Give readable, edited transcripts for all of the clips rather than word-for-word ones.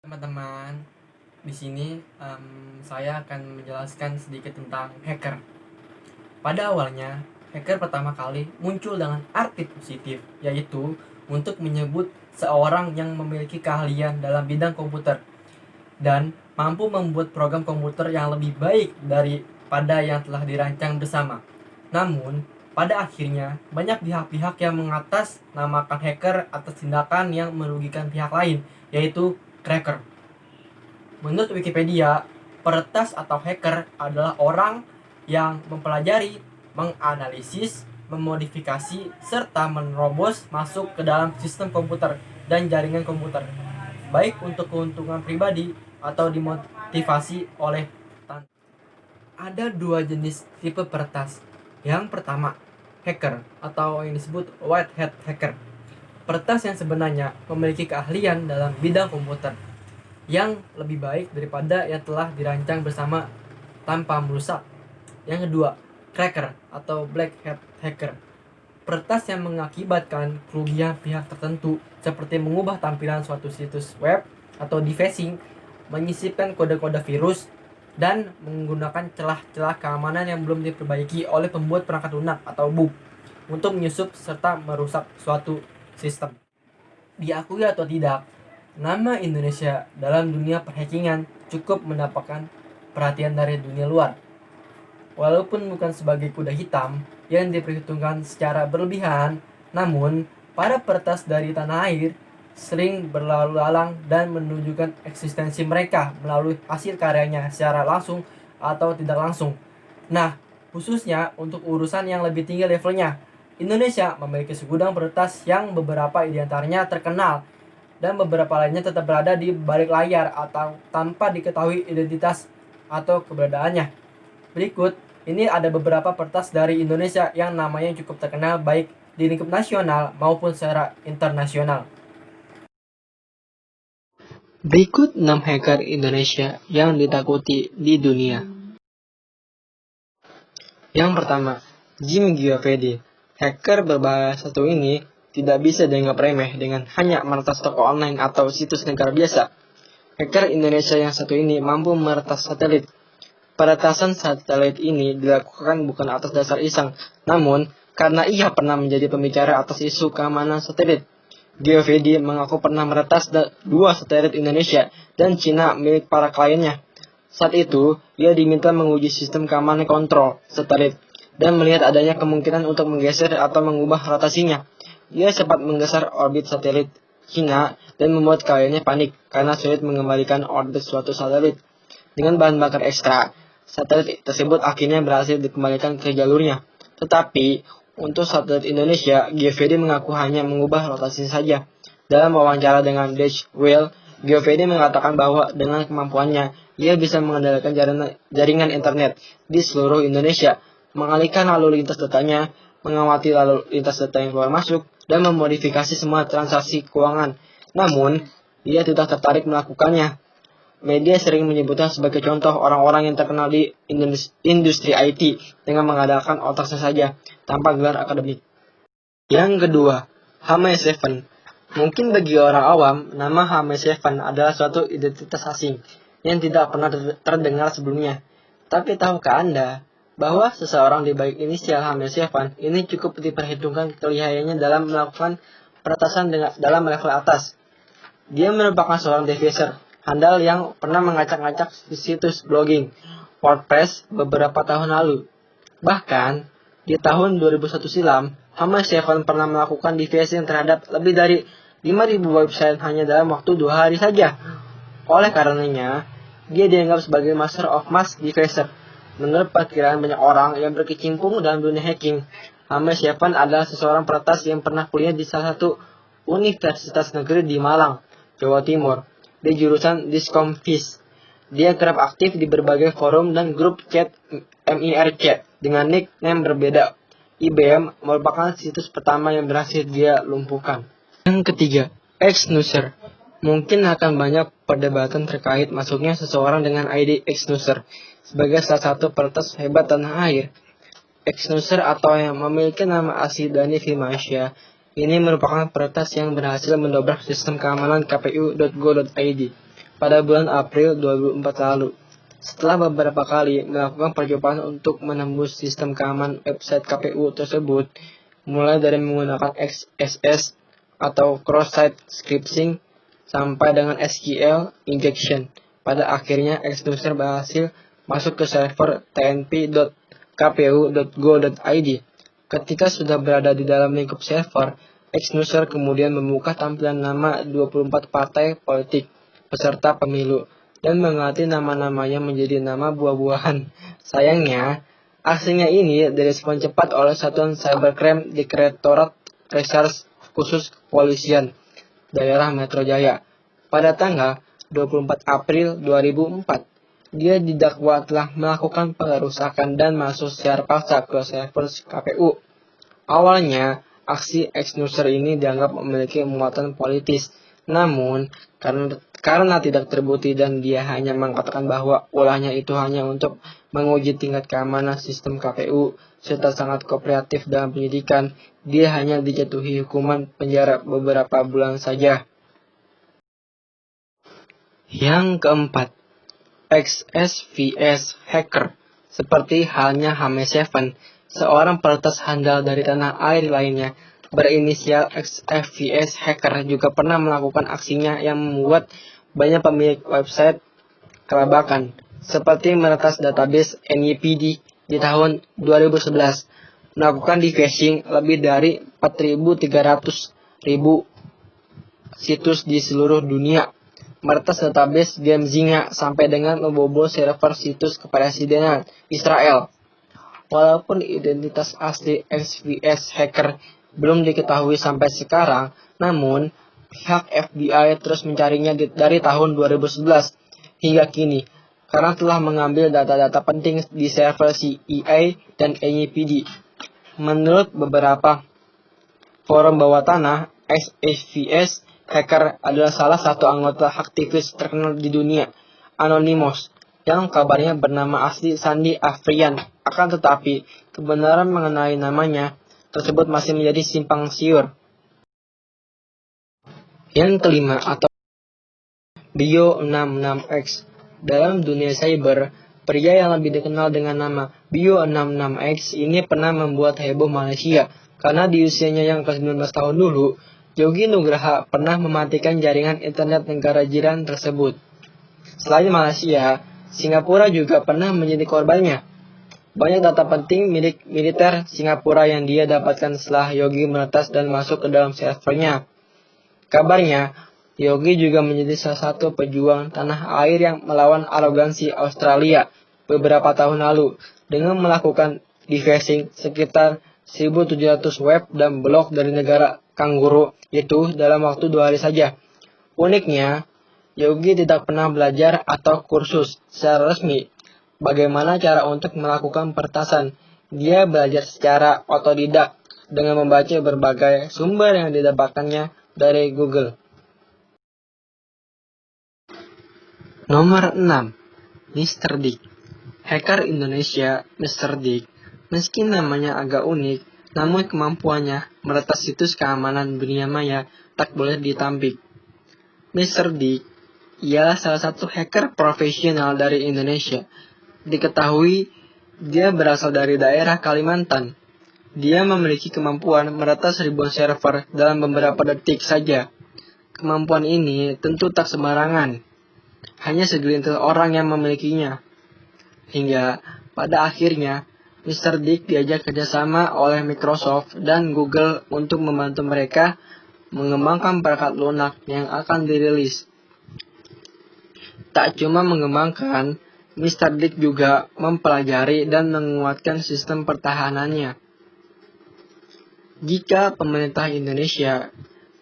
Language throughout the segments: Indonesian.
Teman-teman, di sini saya akan menjelaskan sedikit tentang hacker. Pada awalnya, hacker pertama kali muncul dengan arti positif, yaitu untuk menyebut seorang yang memiliki keahlian dalam bidang komputer dan mampu membuat program komputer yang lebih baik daripada yang telah dirancang bersama. Namun, pada akhirnya, banyak pihak-pihak yang mengatasnamakan hacker atas tindakan yang merugikan pihak lain, yaitu cracker. Menurut Wikipedia, peretas atau hacker adalah orang yang mempelajari, menganalisis, memodifikasi, serta menerobos masuk ke dalam sistem komputer dan jaringan komputer, baik untuk keuntungan pribadi atau dimotivasi oleh tanpa. Ada dua jenis tipe peretas. Yang pertama, hacker atau yang disebut white hat hacker. Peretas yang sebenarnya memiliki keahlian dalam bidang komputer yang lebih baik daripada yang telah dirancang bersama tanpa merusak. Yang kedua, cracker atau black hat hacker. Peretas yang mengakibatkan kerugian pihak tertentu seperti mengubah tampilan suatu situs web atau defacing, menyisipkan kode-kode virus, dan menggunakan celah-celah keamanan yang belum diperbaiki oleh pembuat perangkat lunak atau bug untuk menyusup serta merusak suatu sistem. Diakui atau tidak, nama Indonesia dalam dunia perhackingan cukup mendapatkan perhatian dari dunia luar. Walaupun bukan sebagai kuda hitam yang diperhitungkan secara berlebihan, namun para peretas dari tanah air sering berlalu lalang dan menunjukkan eksistensi mereka melalui hasil karyanya secara langsung atau tidak langsung. Nah, khususnya untuk urusan yang lebih tinggi levelnya, Indonesia memiliki segudang peretas yang beberapa diantaranya terkenal dan beberapa lainnya tetap berada di balik layar atau tanpa diketahui identitas atau keberadaannya. Berikut ini ada beberapa peretas dari Indonesia yang namanya cukup terkenal baik di lingkup nasional maupun secara internasional. Berikut 6 hacker Indonesia yang ditakuti di dunia. Yang pertama, Jim Giovedi. Hacker berbahaya satu ini tidak bisa dianggap remeh dengan hanya meretas toko online atau situs negara biasa. Hacker Indonesia yang satu ini mampu meretas satelit. Peretasan satelit ini dilakukan bukan atas dasar iseng, namun karena ia pernah menjadi pembicara atas isu keamanan satelit. Giovedi mengaku pernah meretas 2 satelit Indonesia dan Cina milik para kliennya. Saat itu, ia diminta menguji sistem keamanan kontrol satelit dan melihat adanya kemungkinan untuk menggeser atau mengubah rotasinya. Ia sempat menggeser orbit satelit Cina dan membuat kliennya panik karena sulit mengembalikan orbit suatu satelit. Dengan bahan bakar ekstra, satelit tersebut akhirnya berhasil dikembalikan ke jalurnya. Tetapi, untuk satelit Indonesia, Giovedi mengaku hanya mengubah rotasi saja. Dalam wawancara dengan Deutsche Welle, Giovedi mengatakan bahwa dengan kemampuannya, ia bisa mengendalikan jaringan internet di seluruh Indonesia, mengalihkan lalu lintas datanya, mengamati lalu lintas data yang keluar masuk, dan memodifikasi semua transaksi keuangan. Namun, ia tidak tertarik melakukannya. Media sering menyebutnya sebagai contoh orang-orang yang terkenal di industri IT dengan mengandalkan otaknya saja, tanpa gelar akademik. Yang kedua, Hame7. Mungkin bagi orang awam, nama Hame7 adalah suatu identitas asing yang tidak pernah terdengar sebelumnya. Tapi tahukah Anda bahwa seseorang di balik inisial Hame7 ini cukup diperhitungkan kelihayannya dalam melakukan peretasan dalam level atas? Dia merupakan seorang devicer handal yang pernah mengacak-ngacak situs blogging WordPress beberapa tahun lalu. Bahkan, di tahun 2001 silam, Hame7 pernah melakukan deviation terhadap lebih dari 5.000 website hanya dalam waktu 2 hari saja. Oleh karenanya, dia dianggap sebagai Master of Mass Devicer. Menurut perkiraan banyak orang yang berkecimpung dalam dunia hacking, Hame7 adalah seseorang peretas yang pernah kuliah di salah satu universitas negeri di Malang, Jawa Timur, di jurusan Diskomfis. Dia kerap aktif di berbagai forum dan grup chat MIRC dengan nickname berbeda. IBM merupakan situs pertama yang berhasil dia lumpuhkan. Yang ketiga, Xnuser. Mungkin akan banyak perdebatan terkait masuknya seseorang dengan ID Xnuser sebagai salah satu peretas hebat tanah air. Xnuser atau yang memiliki nama asli Dani Firmansyah ini merupakan peretas yang berhasil mendobrak sistem keamanan kpu.go.id pada bulan April 2004 lalu. Setelah beberapa kali melakukan percobaan untuk menembus sistem keamanan website KPU tersebut, mulai dari menggunakan XSS atau cross-site scripting sampai dengan SQL injection, pada akhirnya Exnuser berhasil masuk ke server tnp.kpu.go.id. Ketika sudah berada di dalam lingkup server, Exnuser kemudian membuka tampilan nama 24 partai politik peserta pemilu dan mengganti nama-namanya menjadi nama buah-buahan. Sayangnya, aksinya ini direspon cepat oleh Satuan Cybercrime Direktorat Reserse Khusus Kepolisian Daerah Metro Jaya. Pada tanggal 24 April 2004, dia didakwa telah melakukan pengerusakan dan masuk secara paksa ke server KPU. Awalnya, aksi Exnuser ini dianggap memiliki muatan politis, namun karena tidak terbukti dan dia hanya mengatakan bahwa ulahnya itu hanya untuk menguji tingkat keamanan sistem KPU serta sangat kooperatif dalam penyidikan, dia hanya dijatuhi hukuman penjara beberapa bulan saja. Yang keempat, XSVS hacker. Seperti halnya Hame7, seorang peretas handal dari tanah air lainnya berinisial XSVS hacker juga pernah melakukan aksinya yang membuat banyak pemilik website kelabakan, seperti meretas database NYPD di tahun 2011, melakukan defacing lebih dari 4.300.000 situs di seluruh dunia, meretas database game Zynga sampai dengan membobol server situs kepresidenan Israel. Walaupun identitas asli XSVS hacker belum diketahui sampai sekarang, namun pihak FBI terus mencarinya dari tahun 2011 hingga kini, karena telah mengambil data-data penting di server CIA dan NYPD. Menurut beberapa forum bawah tanah, XSVS hacker adalah salah satu anggota aktivis terkenal di dunia, Anonymous, yang kabarnya bernama asli Sandy Afrian. Akan tetapi, kebenaran mengenai namanya tersebut masih menjadi simpang siur. Yang kelima, atau Bio66X. Dalam dunia cyber, pria yang lebih dikenal dengan nama Bio66X ini pernah membuat heboh Malaysia, karena di usianya yang ke-19 tahun dulu, Yogi Nugraha pernah mematikan jaringan internet negara jiran tersebut. Selain Malaysia, Singapura juga pernah menjadi korbannya. Banyak data penting milik militer Singapura yang dia dapatkan setelah Yogi meretas dan masuk ke dalam servernya. Kabarnya, Yogi juga menjadi salah satu pejuang tanah air yang melawan arogansi Australia beberapa tahun lalu dengan melakukan defacing sekitar 1.700 web dan blog dari negara kanguru itu dalam waktu 2 hari saja. Uniknya, Yogi tidak pernah belajar atau kursus secara resmi bagaimana cara untuk melakukan peretasan. Dia belajar secara otodidak dengan membaca berbagai sumber yang didapatkannya dari Google. Nomor 6. Mr. Dick. Hacker Indonesia Mr. Dick, meski namanya agak unik, namun kemampuannya meretas situs keamanan dunia maya tak boleh ditampik. Mr. Dick ialah salah satu hacker profesional dari Indonesia. Diketahui dia berasal dari daerah Kalimantan. Dia memiliki kemampuan meretas ribuan server dalam beberapa detik saja. Kemampuan ini tentu tak sembarangan. Hanya segelintir orang yang memilikinya. Hingga pada akhirnya Mr. Dick diajak kerjasama oleh Microsoft dan Google untuk membantu mereka mengembangkan perangkat lunak yang akan dirilis. Tak cuma mengembangkan, Mr. Dick juga mempelajari dan menguatkan sistem pertahanannya. Jika pemerintah Indonesia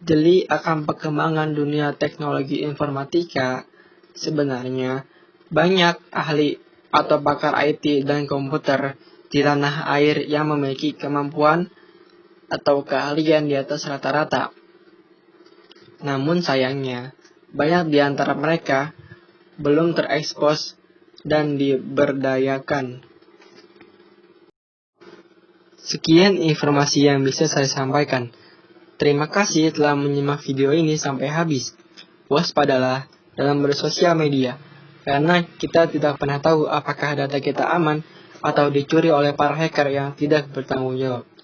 jeli akan perkembangan dunia teknologi informatika, sebenarnya banyak ahli atau pakar IT dan komputer di tanah air yang memiliki kemampuan atau keahlian di atas rata-rata. Namun sayangnya, banyak di antara mereka belum terekspos dan diberdayakan. Sekian informasi yang bisa saya sampaikan. Terima kasih telah menyimak video ini sampai habis. Waspadalah, dalam bersosial media, karena kita tidak pernah tahu apakah data kita aman atau dicuri oleh para hacker yang tidak bertanggung jawab.